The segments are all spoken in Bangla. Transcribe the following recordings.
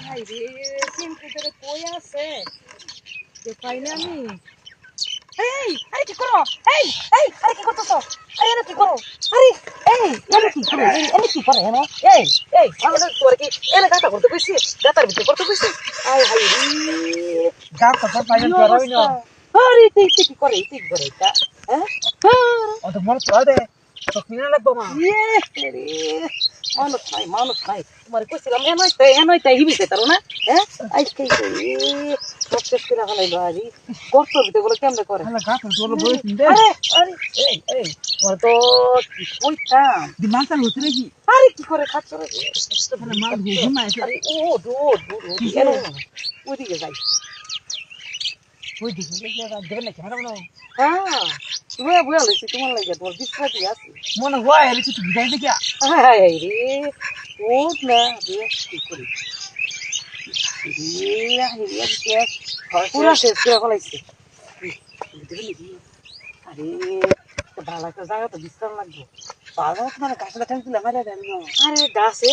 হাই রে চিন্তা করে কই আছে যে পাই না আমি এই আরে কি করো এই এই আরে কি করতেছো আরে কি করো আরে এই আরে কি করো আরে কি করে না এই এই আমাদের তোর কি এনে গাতা করতে কইছি গাতার ভিতরে করতে কইছি আই হাই রে গাতা তো পাইলেন করবি না আরে তুই কি করে এটা হ্যাঁ ও তো মন পড়ে তো কিনে লাগবো মা রে মানুষ নাই তোমার কইছিলাম এনই তাই হিবিছে তার না হ্যাঁ আজকে সব শেষ করে ফেলাইলো আরি গর্ত ভিতরে বলে কেমনে করে হ্যাঁ গাতা তোর বইছ দে আরে আরে এই তোমার তো কি কইতাম দিমাগ চালু হচ্ছে নাকি আরে কি করে খাচ্ছ রে তাহলে মাল ঘুমাইছে আরে ও দো ওইদিকে যাই ওই দিকে দেবে না ক্যামেরা বানাও হ্যাঁ বুয়া লইছি তোমার লাগে তোর বিশ্রাতি আছে মনে হয় এর কিছু বুঝাই দেখি হাই রে ওঠ না বেশ কি করি পুরা শেষ করে ফেলাইছে আরে ভালো একটা জায়গা তো বিশ্রাম লাগবে ভালো মানে গাছটা ঠেল দিলাম আরে গাছে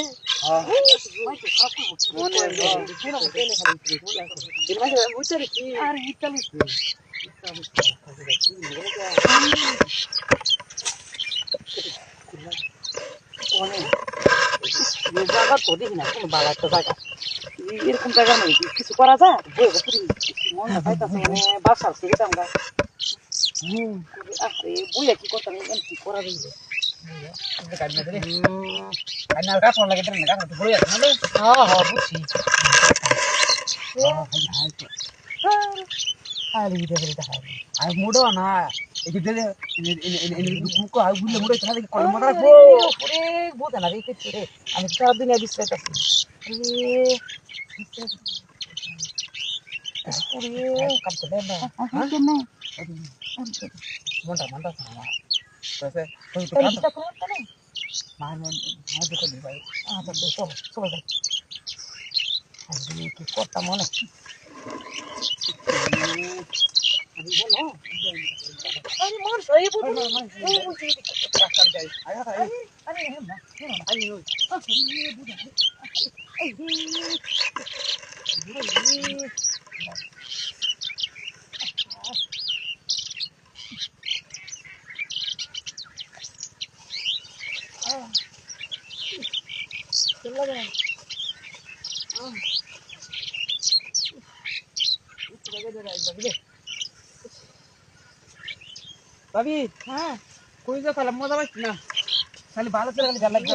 জায়গা তো দেখি না কোনো ভালো একটা জায়গা এরকম জায়গা নেই কিছু করা যায় মন না পাইতাছে মানে বাসার থেকে আমরা বইয়া কি করতাম কি করা যাইবে কান্নার গাছ লাগে না গাছ তো বড় আছে না হ্যাঁ বুঝছি আরে বিদে বলতে হয় আর মুড়ো না এই যে দিলে কুকো আর গুলে মুড়ো না দেখি কল মত রাখবো ওরে বুঝা না রে কিছু রে আমি সারা দিন বিশ্রাইতে আছি কাম তো না হ্যাঁ কেন মন্ডা মন্ডা সামা তাতে তুই তো তাহলে কাম কিটা করতে না মানে দেখো দি ভাই আচ্ছা চলো যাই আরে কি করতাম মনে আমি বলো আমি মন সই বুঝো এই বুঝি রাস্তা যাই আয় আয় আরে না আয় ওই এই ভাবি হ্যাঁ কই যা তাহলে মজা পাইছ না খালি ভালো করে খালি গাল লাগবে